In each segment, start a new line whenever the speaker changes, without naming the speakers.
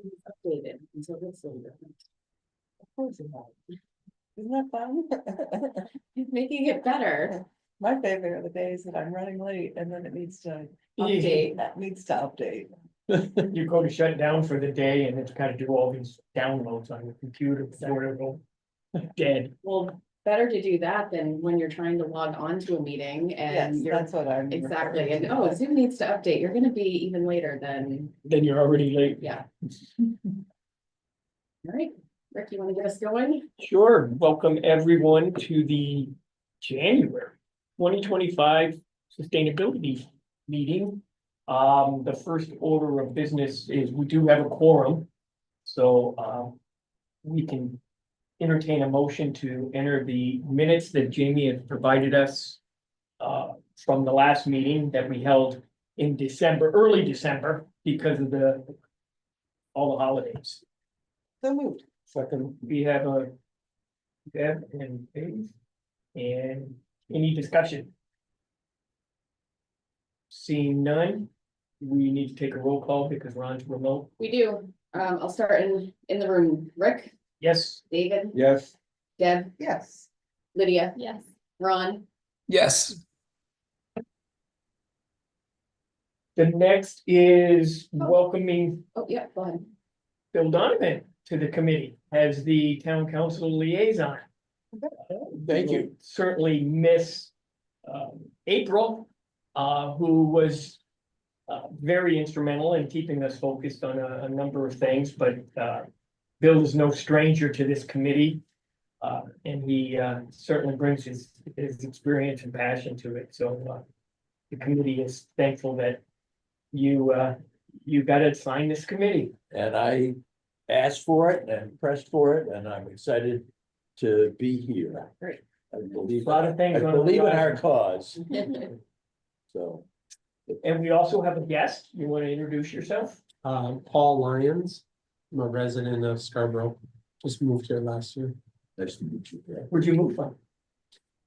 Updated until this later.
Of course it has. Isn't that fun?
He's making it better.
My favorite are the days that I'm running late and then it needs to
Update.
that needs to update.
You go to shut down for the day and it's gotta do all these downloads on your computer before it go dead.
Well, better to do that than when you're trying to log on to a meeting
Yes,
and you're.
that's what I'm.
Exactly,
referring
and
to.
oh, Zoom needs to update. You're gonna be even later than,
Then you're already late.
yeah. All right, Rick, you wanna get us going?
Sure, welcome everyone to the January 2025 sustainability meeting. The first order of business is we do have a quorum. So we can entertain a motion to enter the minutes that Jamie has provided us from the last meeting that we held in December, early December, because of all the holidays.
So moved.
Second, we have a Deb and Dave. And any discussion? Seeing none, we need to take a roll call because Ron's remote.
We do. I'll start in the room. Rick,
Yes.
David,
Yes.
Deb,
Yes.
Lydia,
Yes.
Ron.
Yes.
The next is welcoming
Oh, yeah, go ahead.
Bill Donovan to the committee as the town council liaison.
Thank you.
Certainly miss April, who was very instrumental in keeping us focused on a number of things, but Bill is no stranger to this committee. And he certainly brings his experience and passion to it, so the committee is thankful that you got to sign this committee.
And I asked for it and pressed for it, and I'm excited to be here.
Great.
I believe,
A lot of things
I
on the
believe in our
horizon.
cause, so.
And we also have a guest. You want to introduce yourself?
Paul Lyons, I'm a resident of Scarborough, just moved here last year.
Nice to meet you.
Where'd you move from?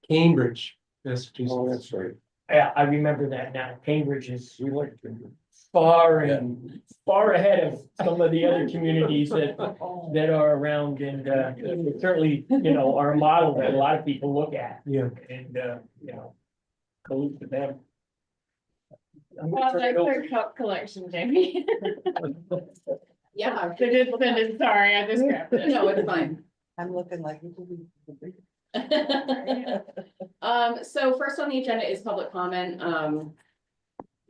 Cambridge, Massachusetts.
right.
Yeah, I remember that now. Cambridge is
We like.
far ahead of some of the other communities that are around and certainly, are a model that a lot of people look at
Yeah.
and, salute to them. I'm gonna
Well,
turn
that's
it over.
our cup collection, Jamie.
Yeah,
Send it, sorry, I just grabbed it.
no, it's fine.
I'm looking like.
So first on the agenda is public comment.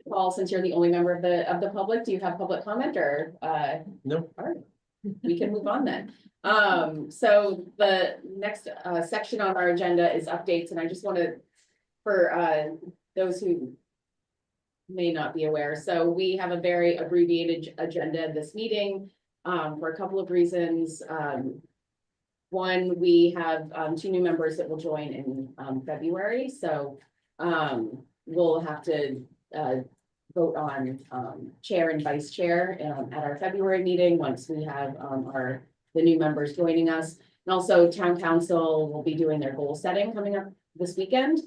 Paul, since you're the only member of the public, do you have public comment or,
No.
all right, we can move on then. So the next, section on our agenda is updates, and I just wanted, for, those who may not be aware, so we have a very abbreviated agenda this meeting, for a couple of reasons. One, we have two new members that will join in February, so we'll have to vote on chair and vice chair at our February meeting once we have the new members joining us. And also town council will be doing their goal setting coming up this weekend.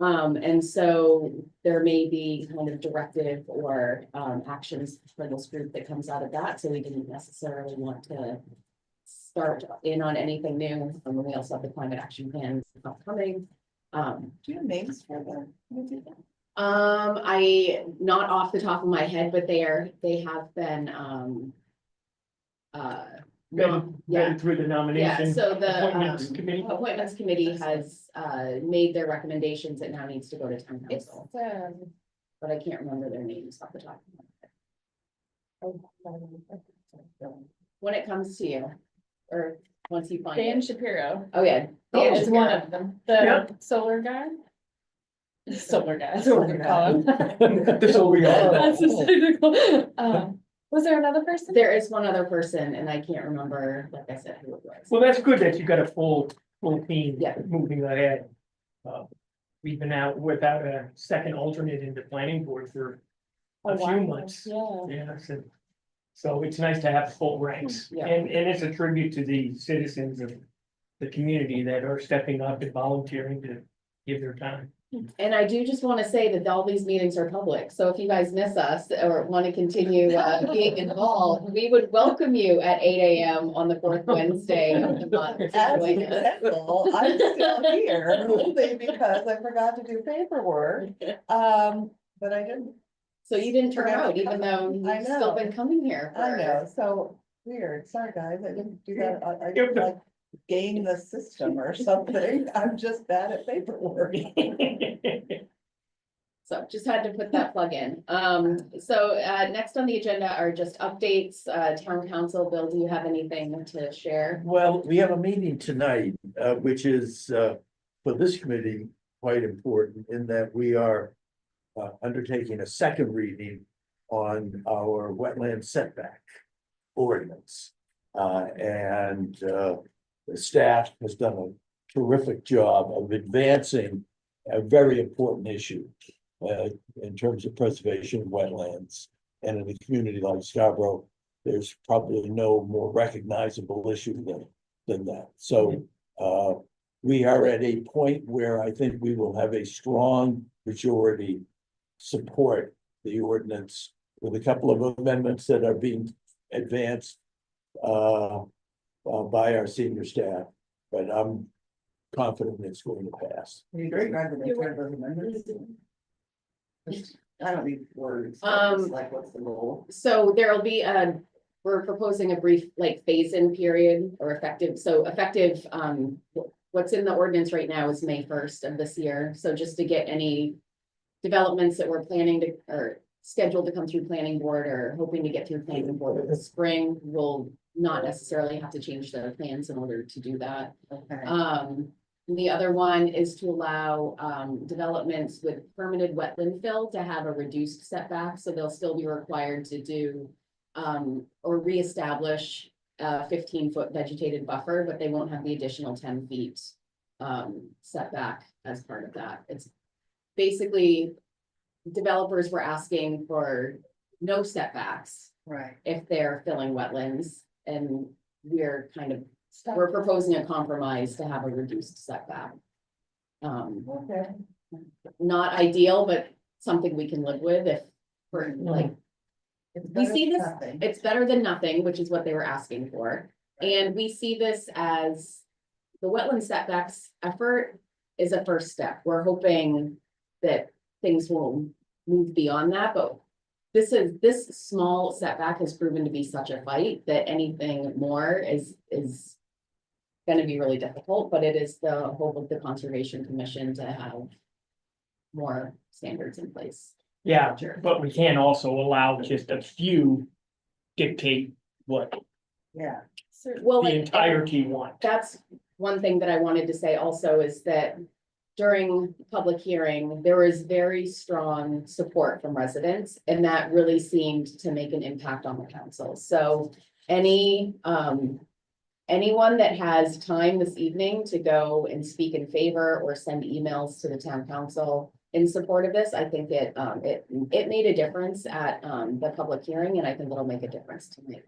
And so there may be kind of directive or actions for this group that comes out of that, so we didn't necessarily want to start in on anything new, and we also have the climate action plans upcoming.
Do you have names for them?
I, not off the top of my head, but they have been,
Vetted through the
yeah,
nomination.
so the
appointments committee.
appointments committee has made their recommendations. It now needs to go to town
It's,
council, but I can't remember their names off the top of my head. When it comes to you, or once you find
Dan
it.
Shapiro.
Oh, yeah.
Oh,
Dan
It's one
Shapiro.
of them,
Yeah.
the solar guy. Solar guy.
Solar
Solar
guy.
guy.
So we are.
That's his technical. Was there another person?
There is one other person, and I can't remember, like I said, who it was.
Well, that's good that you got a full team.
Yeah.
Moving ahead. We've been out without a second alternate in the planning board for a few months.
Yeah.
Yeah, so it's nice to have full ranks,
Yeah.
and it's a tribute to the citizens of the community that are stepping up and volunteering to give their time.
And I do just want to say that all these meetings are public, so if you guys miss us or want to continue being involved, we would welcome you at 8 AM on the fourth Wednesday of the month. to
As an
join us.
example, I'm still here, only because I forgot to do paperwork, but I didn't,
So you didn't turn
Forgot to
out, even though
I
you've still
know.
been coming here.
I
for-
know, so weird, sorry guys, I didn't do that, I
Yeah, but-
like game the system or something, I'm just bad at paperwork.
So just had to put that plug in. Next on the agenda are just updates, town council. Bill, do you have anything to share?
Well, we have a meeting tonight, which is, for this committee, quite important in that we are undertaking a second reading on our wetland setback ordinance. The staff has done a terrific job of advancing a very important issue in terms of preservation of wetlands. And in a community like Scarborough, there's probably no more recognizable issue than that. So we are at a point where I think we will have a strong majority support the ordinance with a couple of amendments that are being advanced by our senior staff, but I'm confident it's going to pass.
You great, rather than turn those amendments. I don't need words,
Um,
like what's the goal?
So there'll be we're proposing a brief like phase-in period or effective, what's in the ordinance right now is May 1st of this year. So just to get any developments that we're planning to, or scheduled to come through planning board or hoping to get through planning board this spring, will not necessarily have to change their plans in order to do that.
Okay.
The other one is to allow developments with permitted wetland fill to have a reduced setback, so they'll still be required to do or reestablish a 15-foot vegetated buffer, but they won't have the additional 10 feet setback as part of that. It's basically developers were asking for no setbacks
Right.
if they're filling wetlands, and we're proposing a compromise to have a reduced setback.
Okay.
Not ideal, but something we can live with if we're like,
It's
we see
better than
this,
nothing.
it's better than nothing, which is what they were asking for. And we see this as the wetland setbacks effort is a first step. We're hoping that things will move beyond that, but this small setback has proven to be such a fight that anything more is gonna be really difficult, but it is the hope of the Conservation Commission to have more standards in place.
Yeah, but we can also allow just a few dictate what
Yeah.
Well,
the
and-
entirety want.
That's one thing that I wanted to say also is that during the public hearing, there was very strong support from residents, and that really seemed to make an impact on the council. So anyone that has time this evening to go and speak in favor or send emails to the town council in support of this, I think it made a difference at the public hearing, and I think it'll make a difference tonight.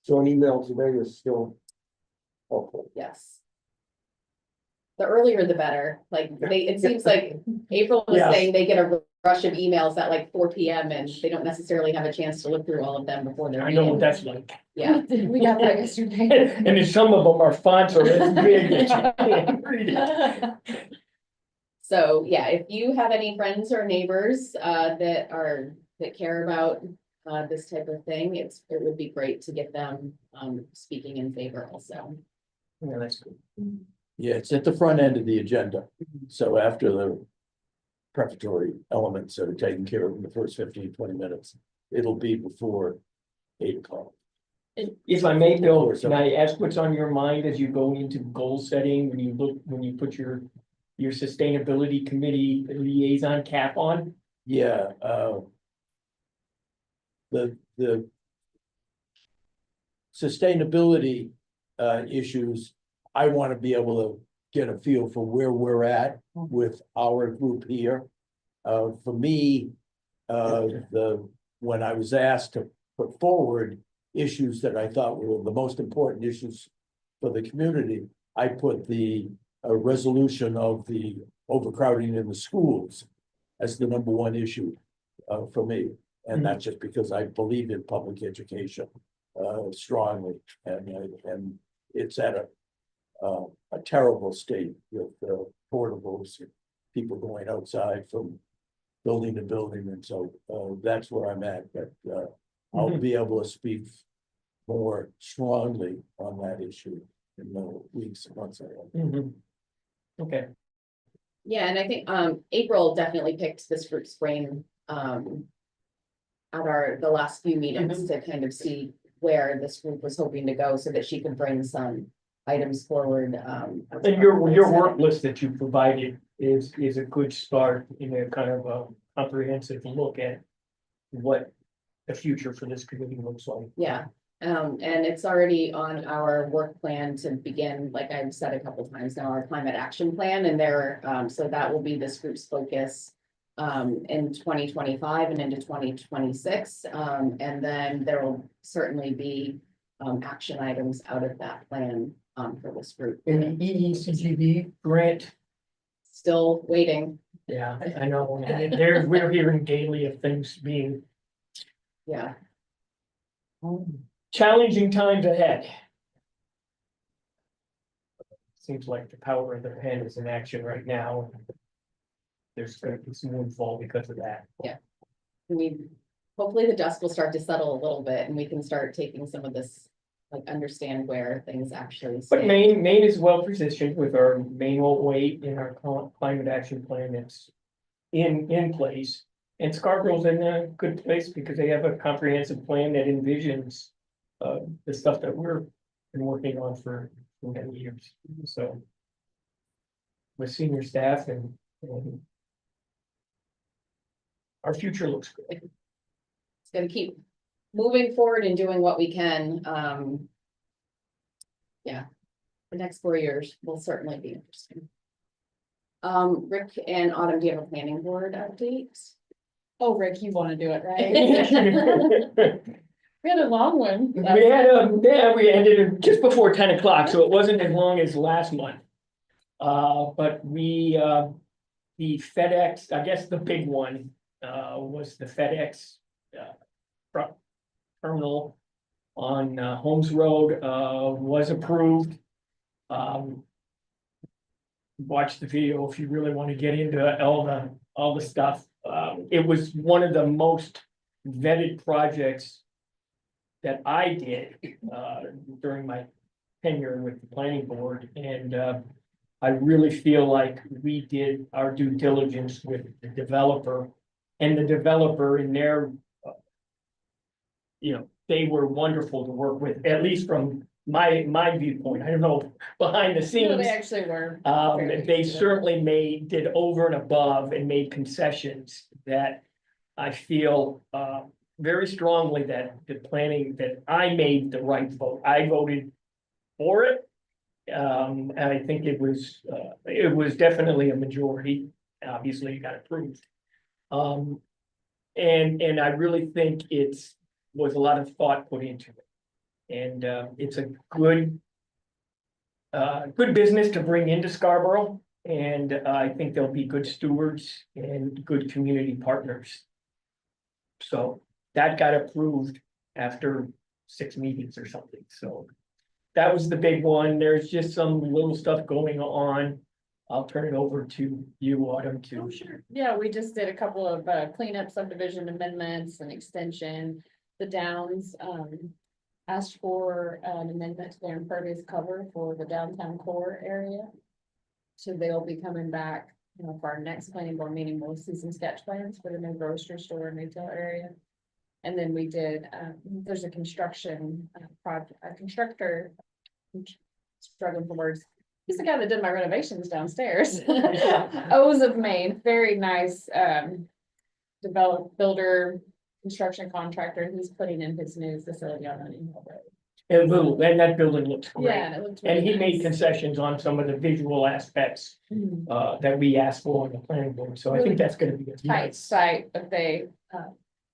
So an email today is still helpful.
Yes. The earlier the better, it seems like April was
Yeah.
saying they get a rush of emails at like 4 PM and they don't necessarily have a chance to look through all of them before their
I know what
meeting.
that's like.
Yeah,
We got that yesterday.
And then some of them are fonts are as big as you can't read it.
so yeah, if you have any friends or neighbors that care about this type of thing, it would be great to get them speaking in favor also.
Yeah, that's good.
Yeah, it's at the front end of the agenda. So after the preparatory elements are taken care of in the first 15-20 minutes, it'll be before 8 o'clock.
If I may, Bill, can I ask what's on your mind as you go into goal setting, when you put your sustainability committee liaison cap on?
Yeah, the sustainability issues, I want to be able to get a feel for where we're at with our group here. For me, when I was asked to put forward issues that I thought were the most important issues for the community, I put the a resolution of the overcrowding in the schools as the number one issue for me. And that's just because I believe in public education strongly, and it's at a terrible state with portables, people going outside from building to building, and so that's where I'm at, but I'll be able to speak more strongly on that issue in the weeks and months ahead.
Mhm. Okay,
Yeah, and I think April definitely picked this group's brain at the last few meetings to kind of see where this group was hoping to go so that she could bring some items forward.
and your work list that you provided is a good start in a kind of a comprehensive look at what the future for this community looks like.
Yeah, and it's already on our work plan to begin, like I've said a couple times now, our climate action plan, and there, so that will be this group's focus in 2025 and into 2026. And then there will certainly be action items out of that plan for this group.
And the EECGB grant,
Still waiting,
yeah, I know, and we're hearing daily of things being
yeah.
challenging times ahead. Seems like the power of the pen is in action right now. There's gonna be some windfall because of that.
Hopefully the dust will start to settle a little bit and we can start taking some of this, like understand where things actually
But
stand.
Maine is well positioned with our Maine won't wait in our climate action plan that's in place. And Scarborough's in a good place because they have a comprehensive plan that envisions the stuff that we're been working on for many years. So with senior staff and our future looks good.
It's gonna keep moving forward and doing what we can. Yeah, the next 4 years will certainly be interesting. Rick and Autumn, do you have a planning board update?
Oh, Rick, you wanna do it, right? We had a long one.
We ended it just before 10 o'clock, so it wasn't as long as last month. But the FedEx, I guess the big one, was the FedEx truck terminal on Holmes Road, was approved. Watch the video if you really want to get into all the stuff. It was one of the most vetted projects that I did during my tenure with the planning board, and I really feel like we did our due diligence with the developer. And the developer in their, they were wonderful to work with, at least from my viewpoint. I don't know, behind the
No,
scenes.
they actually were.
They certainly did over and above and made concessions that I feel very strongly that the planning, that I made the right vote. I voted for it. And I think it was definitely a majority. Obviously, it got approved. And I really think was a lot of thought put into it. And it's a good business to bring into Scarborough. And I think they'll be good stewards and good community partners. So that got approved after 6 meetings or something. So that was the big one. There's just some little stuff going on. I'll turn it over to you, Autumn,
Oh,
to.
sure. Yeah, we just did a couple of cleanup subdivision amendments and extension. The Downs asked for an amendment to their impervious cover for the downtown core area. So they'll be coming back, for our next planning board meeting, we'll see some sketch plans for the new grocery store and retail area. And then we did, there's a construction project, a constructor, struggling for words. He's the guy that did my renovations downstairs. O's of Maine, very nice, builder, construction contractor. He's putting in his new facility on Onion Hill Road.
And that building looks great.
Yeah, and it looked
And
really
he made
nice.
concessions on some of the visual aspects
Mhm.
that we asked for on the planning board. So I think that's gonna be a
Tight
nice.
site, but they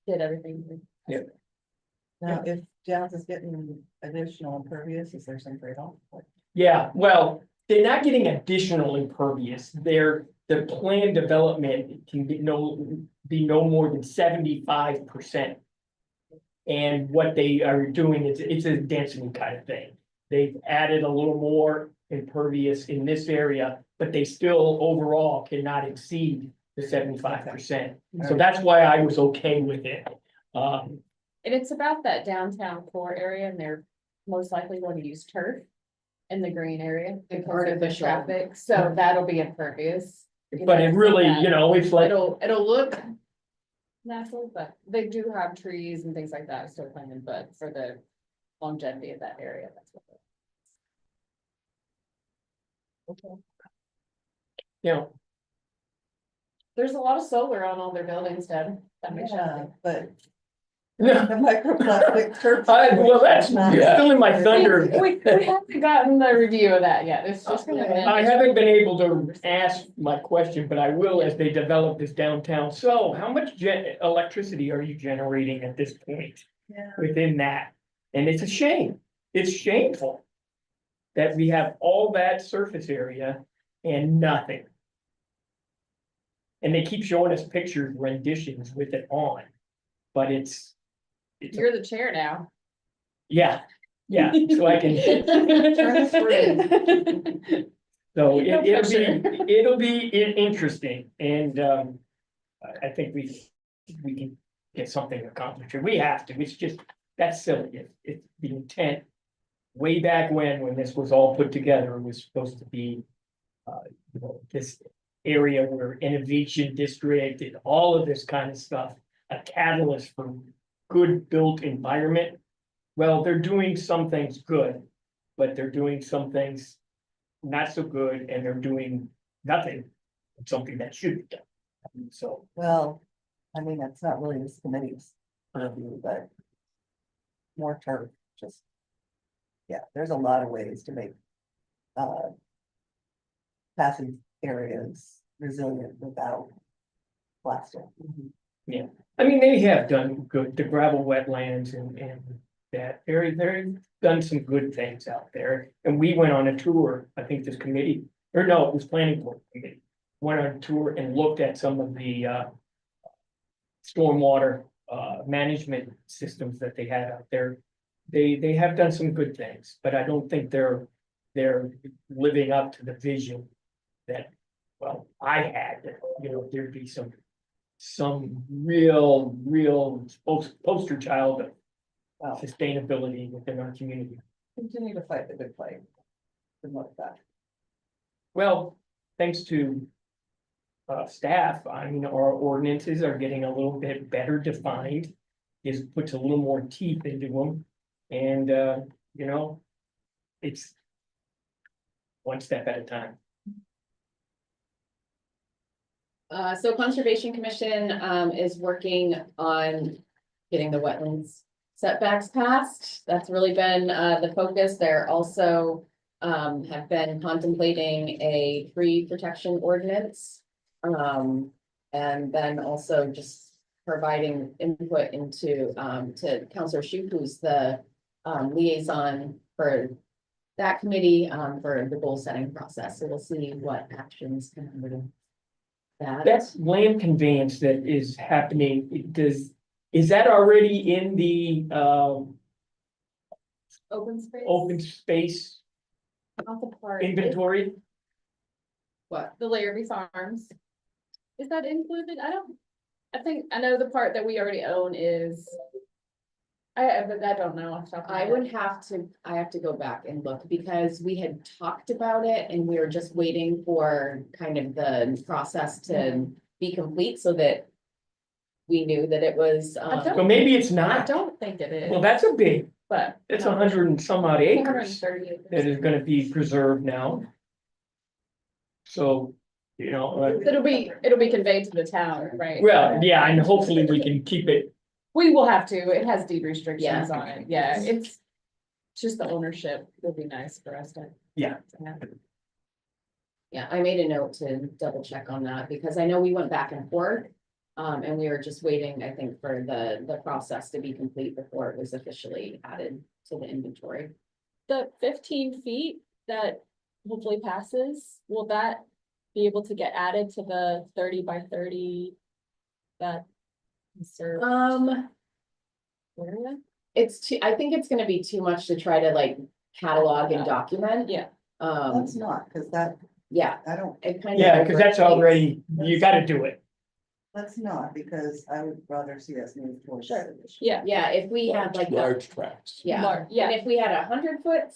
did everything.
Yeah.
Now, if Jazz is getting additional impervious, is there some trade-off?
Yeah, well, they're not getting additional impervious, the planned development can be no more than 75%. And what they are doing is, it's a density kind of thing. They've added a little more impervious in this area, but they still overall cannot exceed the 75%. So that's why I was okay with it.
And it's about that downtown core area, and they're most likely going to use turf in the green area. because of the
Artificial.
Traffic, so that'll be impervious.
But it really, you know, it's like,
It'll look natural, but they do have trees and things like that still planted, but for the longevity of that area, that's what.
you know,
There's a lot of solar on all their buildings, Deb. That makes
Yeah,
sense.
but
yeah,
the microplastic turf.
well, that's still in my thunder.
We haven't gotten the review of that yet. It's just gonna.
I haven't been able to ask my question, but I will as they develop this downtown. So how much electricity are you generating at this point
Yeah.
within that? And it's a shame. It's shameful that we have all that surface area and nothing. And they keep showing us pictures, renditions with it on, but it's,
You're the chair now.
yeah, so I can. So
No
it'll be interesting and I think we can get something accomplished. We have to, it's just, that's silly. It's the intent. Way back when this was all put together, it was supposed to be this area where innovation district and all of this kind of stuff, a catalyst for good built environment. Well, they're doing some things good, but they're doing some things not so good, and they're doing nothing, something that should be done. So,
Well, I mean, it's not really this committee's purview, but more turf, just. Yeah, there's a lot of ways to make passing areas resilient without plastic.
I mean, they have done good, the gravel wetlands and that, they're done some good things out there. And we went on a tour, I think this committee, or no, it was planning board committee. Went on a tour and looked at some of the stormwater management systems that they had out there. They have done some good things, but I don't think they're living up to the vision that, well, I had, you know, there'd be some real poster child of
Well,
sustainability within our community.
continue to fight the good fight. Good luck with that.
Well, thanks to staff, I mean, our ordinances are getting a little bit better defined. Is puts a little more teeth into them, and you know, it's one step at a time.
So Conservation Commission is working on getting the wetlands setbacks passed. That's really been the focus. They're also have been contemplating a tree protection ordinance. And then also just providing input into to Councilor Shoup, who's the liaison for that committee for the goal setting process. So we'll see what actions can come of that.
That's land conveyance that is happening. Is that already in the
Open space.
open space
Not the part.
inventory?
What?
The Larrabee Farms. Is that included? I know the part that we already own is. But I don't know. off the top of my
I
head.
would have to go back and look because we had talked about it and we were just waiting for kind of the process to be complete so that we knew that it was,
So maybe it's
I
not.
don't think it is,
Well, that's a big,
but.
it's
no,
100 and some odd
it's 130
acres
acres.
that is gonna be preserved now. So, you know,
It'll be conveyed to the town, right?
well, yeah, and hopefully we can keep it.
We will have to, it has deed restrictions
Yeah.
on it, yeah, it's. Just the ownership would be nice for us to.
Yeah.
to have.
yeah, I made a note to double check on that because I know we went back and forth. And we were just waiting, I think, for the process to be complete before it was officially added to the inventory.
The 15 feet that hopefully passes, will that be able to get added to the 30 by 30? That serve area?
I think it's gonna be too much to try to like catalog and document.
Yeah.
That's not, because that,
Yeah,
I don't,
it kind of.
Yeah, because that's already, you gotta do it.
that's not, because I would rather see us move towards.
Sure.
subdivision.
Yeah.
Yeah, if we had like.
Large tracts.
Yeah,
Yeah.
and if we had 100-foot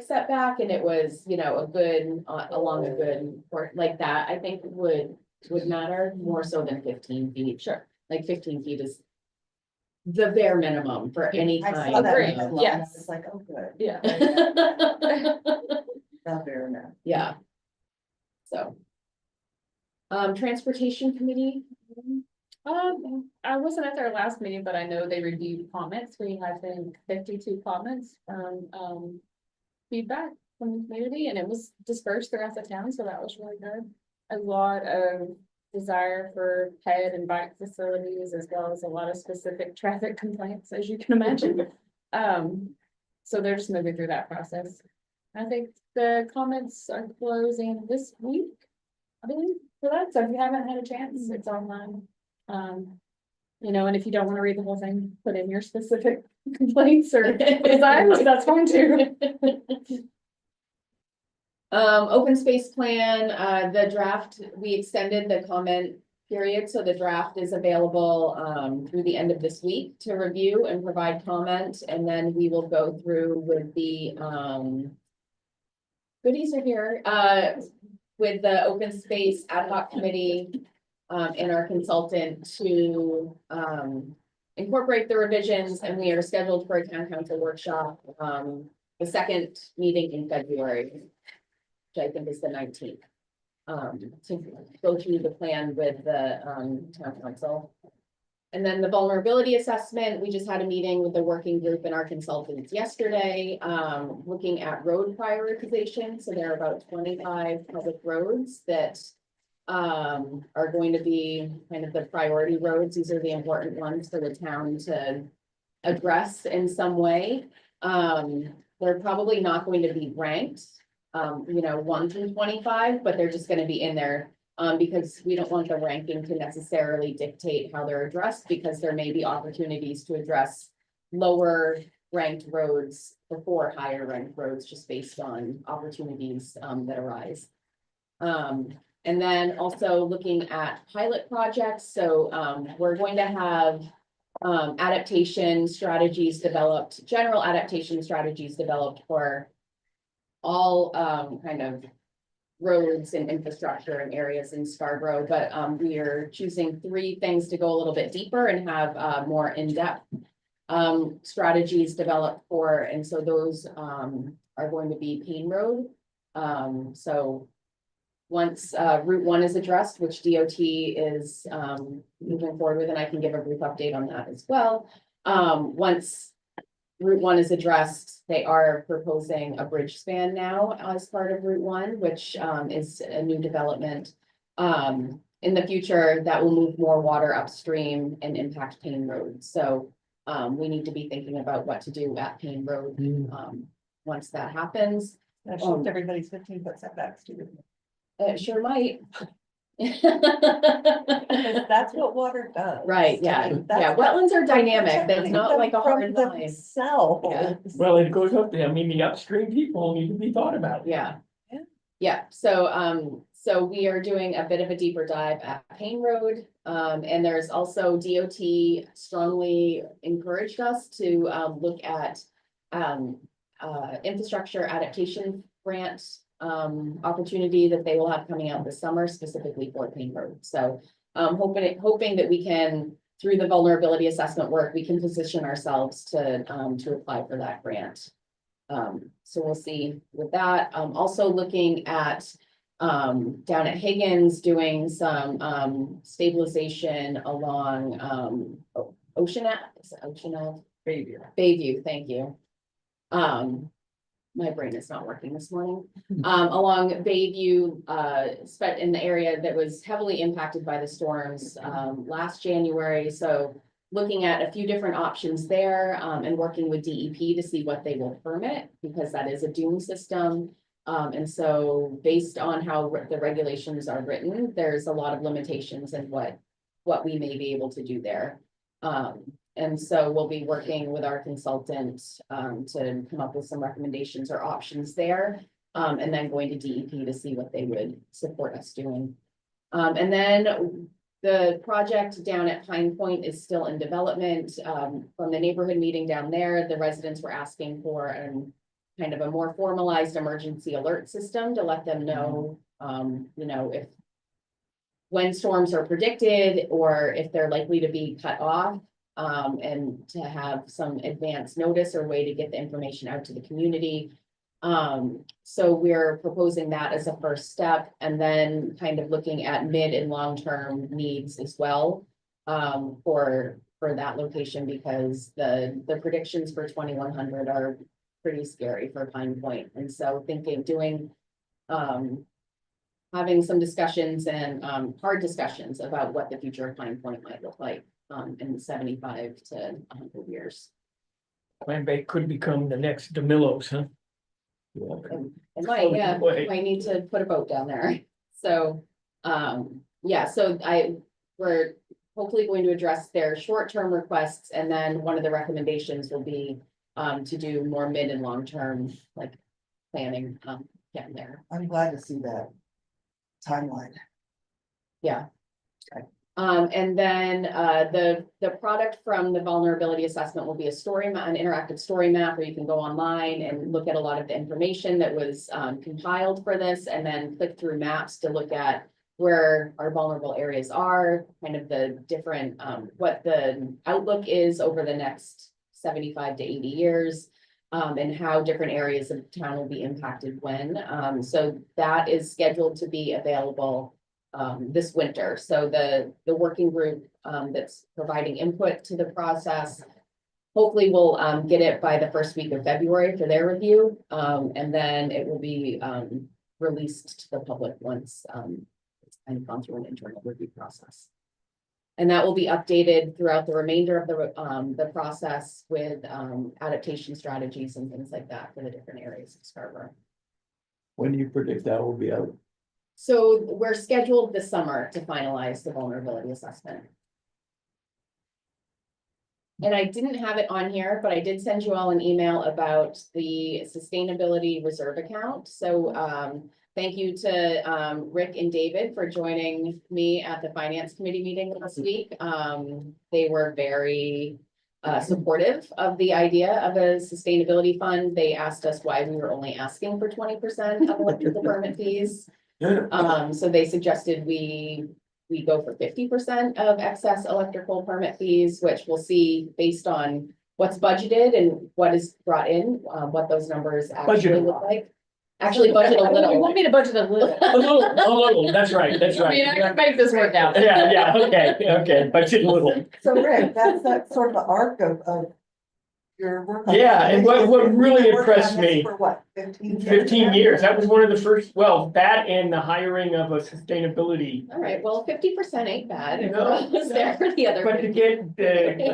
setback and it was, you know, a good, along a good, or like that, I think would matter more so than 15 feet.
Sure.
Like 15 feet is the bare minimum for any
I saw
kind.
that
Agree,
in the line, I
yes.
was like, oh, good,
Yeah.
not fair enough.
Yeah. So. Transportation committee,
I wasn't at their last meeting, but I know they reviewed comments. We had, I think, 52 comments from, feedback from the community, and it was dispersed throughout the town, so that was really good. A lot of desire for ped and bike facilities, as well as a lot of specific traffic complaints, as you can imagine. So they're just moving through that process. I think the comments are closing this week, I believe, for that, so if you haven't had a chance, it's online. You know, and if you don't want to read the whole thing, put in your specific complaints or desires, that's fine too.
Open space plan, the draft, we extended the comment period, so the draft is available, through the end of this week to review and provide comment, and then we will go through with the, goodies are here, with the open space ad hoc committee, and our consultant to, incorporate the revisions, and we are scheduled for a town council workshop, the second meeting in February, which I think is the 19th. To go through the plan with the, town council. And then the vulnerability assessment, we just had a meeting with the working group and our consultants yesterday, looking at road prioritization. So there are about 25 public roads that are going to be kind of the priority roads. These are the important ones for the town to address in some way. They're probably not going to be ranked, you know, 1 through 25, but they're just gonna be in there. Because we don't want the ranking to necessarily dictate how they're addressed, because there may be opportunities to address lower ranked roads before higher ranked roads, just based on opportunities that arise. And then also looking at pilot projects, so we're going to have adaptation strategies developed, general adaptation strategies developed for all kind of roads and infrastructure and areas in Scarborough, but we are choosing 3 things to go a little bit deeper and have more in-depth strategies developed for, and so those are going to be Payne Road. So once Route 1 is addressed, which DOT is moving forward with, and I can give a brief update on that as well. Once Route 1 is addressed, they are proposing a bridge span now as part of Route 1, which is a new development. In the future, that will move more water upstream and impact Payne Road. So we need to be thinking about what to do at Payne Road once that happens.
That shows everybody's 15-foot setbacks too.
It sure might.
Because that's what water does.
Right, yeah, yeah, wetlands are dynamic, that's not like a hard line.
Cell.
Yeah.
Well, it goes up there. I mean, the upstream people need to be thought about.
Yeah.
Yeah.
Yeah, so, so we are doing a bit of a deeper dive at Payne Road. And there's also DOT strongly encouraged us to, look at, infrastructure adaptation grant, opportunity that they will have coming out this summer, specifically for Payne Road. So, hoping that we can, through the vulnerability assessment work, we can position ourselves to apply for that grant. So we'll see with that. Also looking at down at Higgins, doing some stabilization along Ocean Ave, Bayview, thank you. My brain is not working this morning. Along Bayview, in the area that was heavily impacted by the storms last January. So looking at a few different options there, and working with DEP to see what they will permit, because that is a dune system. And so based on how the regulations are written, there's a lot of limitations in what we may be able to do there. And so we'll be working with our consultant, to come up with some recommendations or options there. And then going to DEP to see what they would support us doing. And then the project down at Pine Point is still in development. From the neighborhood meeting down there, the residents were asking for kind of a more formalized emergency alert system to let them know, if when storms are predicted or if they're likely to be cut off, and to have some advance notice or way to get the information out to the community. So we're proposing that as a first step and then kind of looking at mid and long-term needs as well. For that location because the predictions for 2100 are pretty scary for Pine Point. And so having some discussions and hard discussions about what the future of Pine Point might look like in 75 to 100 years.
Land Bay could become the next DeMillos, huh?
It might, yeah,
Boy.
might need to put a boat down there. So, yeah, so we're hopefully going to address their short-term requests. And then one of the recommendations will be to do more mid and long-term like planning down there.
I'm glad to see that timeline.
Yeah. And then the product from the vulnerability assessment will be an interactive story map where you can go online and look at a lot of the information that was compiled for this, and then click through maps to look at where our vulnerable areas are, kind of the different what the outlook is over the next 75 to 80 years. And how different areas of town will be impacted when. So that is scheduled to be available this winter. So the working group that's providing input to the process, hopefully will get it by the first week of February for their review. And then it will be released to the public once it's kind of gone through an internal review process. And that will be updated throughout the remainder of the process with adaptation strategies and things like that for the different areas of Scarborough.
When do you predict that will be out?
So we're scheduled this summer to finalize the vulnerability assessment. And I didn't have it on here, but I did send you all an email about the sustainability reserve account. So thank you to Rick and David for joining me at the finance committee meeting last week. They were very supportive of the idea of a sustainability fund. They asked us why we were only asking for 20% of electrical permit fees. So they suggested we go for 50% of excess electrical permit fees, which we'll see based on what's budgeted and what is brought in, what those numbers actually
Budget.
look like. Actually budget a
You
little.
want me to budget a little?
A little, that's right, that's
I mean, I
right.
can make this work out.
Yeah, okay, but just a little.
So Rick, that's sort of the arc of your work. on
Yeah, and
this.
what really
You've worked on
impressed
this
me-
For what, 15 years?
15 years, that was one of the first, well, that and the hiring of a sustainability.
All right, well, 50% ain't bad. If
No,
we're almost there for the other.
But to
50.
get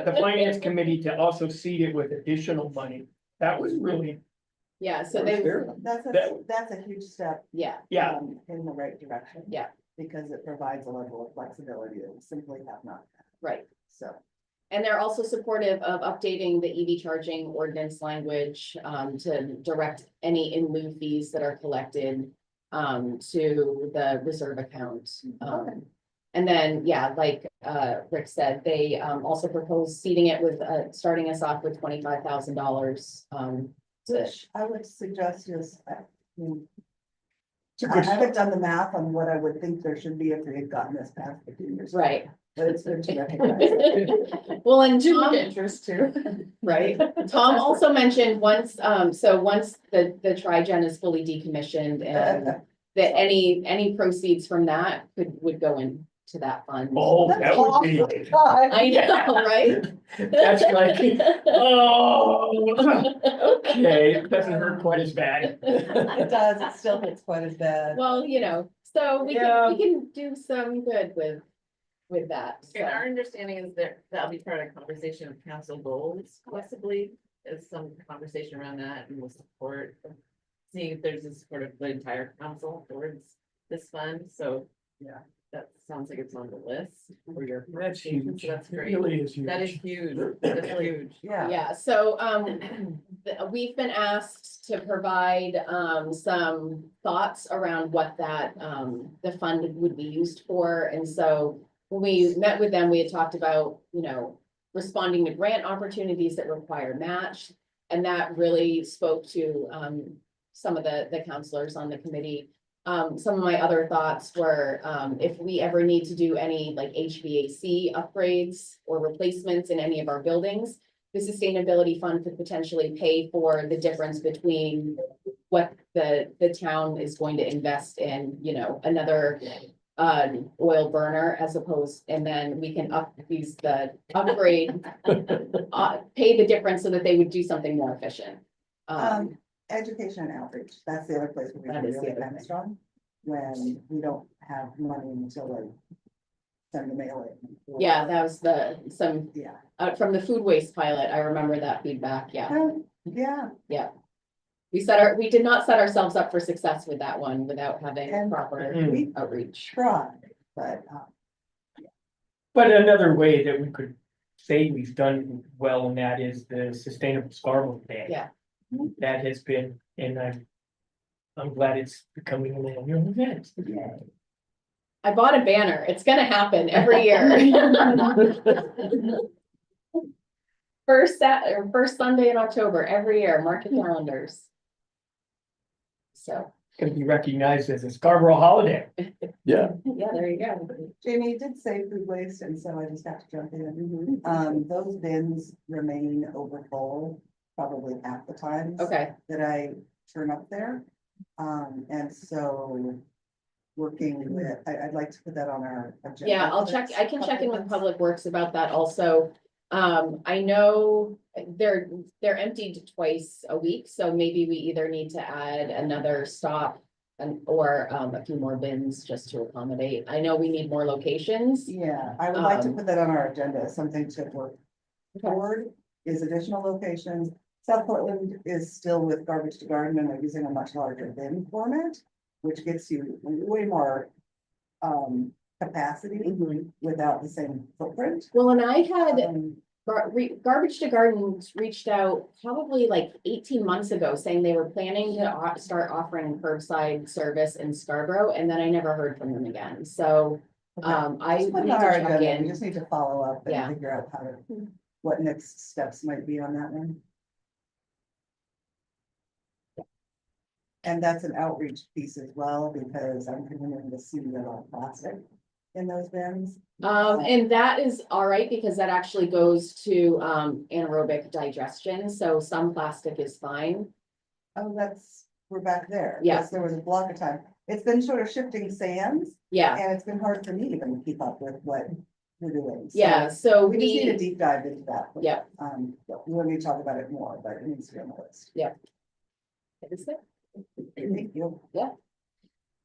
the finance committee to also seed it with additional money, that was really,
Yeah, so they,
That's a huge step.
yeah,
yeah,
In the right direction.
Yeah.
Because it provides a level of flexibility that we simply have not,
right.
so.
And they're also supportive of updating the EV charging ordinance language to direct any in lieu fees that are collected to the reserve account. And then, yeah, like Rick said, they also propose seeding it with starting us off with $25,000.
Which I would suggest is, I mean,
it's a
I
good
haven't done the math on what I would think there should be if we had gotten this past 15 years.
Right.
But it's good to recognize it.
Well, and
Do look
Tom,
at interest too.
right, Tom also mentioned once the Tri-Gen is fully decommissioned and that any proceeds from that would go into that fund.
oh,
That's
that would be.
awesome. God.
I know, right?
That's like, oh, okay, it doesn't hurt quite as bad.
It does, it still hits quite as bad.
Well, so we can do some good with that. So.
And our understanding is that that'll be part of the conversation of council goals, possibly, is some conversation around that and we'll support seeing if there's a support of the entire council towards this fund, so.
Yeah.
That sounds like it's on the list for your.
That's
conversation,
huge.
so That's
It
great.
really is huge.
That is huge. That's huge.
Yeah.
Yeah, so, we've been asked to provide, some thoughts around what that, the fund would be used for. And so when we met with them, we had talked about, responding to grant opportunities that require match. And that really spoke to, some of the counselors on the committee. Some of my other thoughts were, if we ever need to do any like HVAC upgrades or replacements in any of our buildings, the sustainability fund could potentially pay for the difference between what the town is going to invest in, another oil burner as opposed, and then we can use the upgrade, pay the difference so that they would do something more efficient.
Education and outreach, that's the other place where we
That
can
is the
really
other
kind of
place.
strong. When we don't have money until like send the mail in.
Yeah, that was some,
Yeah.
from the food waste pilot, I remember that feedback, yeah.
Yeah,
We did not set ourselves up for success with that one without having
And-
proper
we
outreach.
tried, but,
But another way that we could say we've done well in that is the Sustainable Scarborough Day.
Yeah.
That has been, and I'm glad it's becoming an annual event.
yeah.
I bought a banner. It's gonna happen every year. First Sunday in October, every year, mark your calendars. So,
It's gonna be recognized as a Scarborough holiday.
Yeah,
yeah, there you go.
Jamie, you did say food waste, and so I just have to jump in.
Mhm.
Those bins remain over full probably half the times.
Okay,
That I turn up there. And so working with, I'd like to put that on our agenda.
yeah, I'll
for
check,
next
I can check in
couple
with
months.
Public Works about that also. I know they're emptied twice a week, so maybe we either need to add another stop or a few more bins just to accommodate. I know we need more locations.
Yeah, I would like to
Um,
put that on our agenda, something to work forward, is additional locations. South Portland is still with Garbage to Garden and they're using a much larger bin format, which gets you way more capacity
Mhm.
without the same footprint.
Well, and I had
Um,
Garbage to Gardens reached out probably like 18 months ago saying they were planning to start offering curbside service in Scarborough, and then I never heard from them again. So
okay.
I
Just put it
need
on
to
our
check
agenda. We
in.
just need to follow up
Yeah.
and figure out how to, what next steps might be on that one. And that's an outreach piece as well, because I'm continuing to see a lot of plastic in those bins.
And that is all right because that actually goes to anaerobic digestion. So some plastic is fine.
Oh, we're back there.
Yeah.
Yes, there was a block of time. It's been sort of shifting sands,
Yeah,
and it's been hard for me to even keep up with what we're doing. So
yeah. So
We just need a deep dive into that.
Yeah.
We want to talk about it more, but it needs to be on the list.
Is it?
Thank you.
All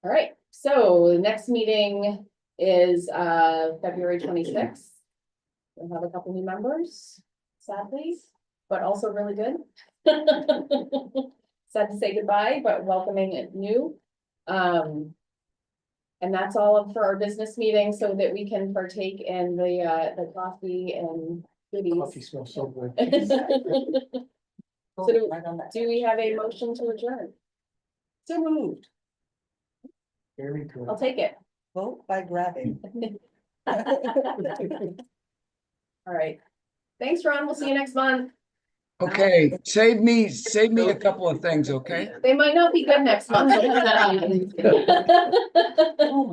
right, so the next meeting is February 26th. We'll have a couple new members, sadly, but also really good. Sad to say goodbye, but welcoming it new. And that's all for our business meeting so that we can partake in the coffee and
Coffee
goodies.
smells so good.
So do-
Right on that.
Do we have a motion to adjourn?
So moved.
Very good.
I'll take it.
Vote by grabbing.
All right. Thanks, Ron. We'll see you next month.
Okay, save me a couple of things, okay?
They might not be good next month. But we'll put that on.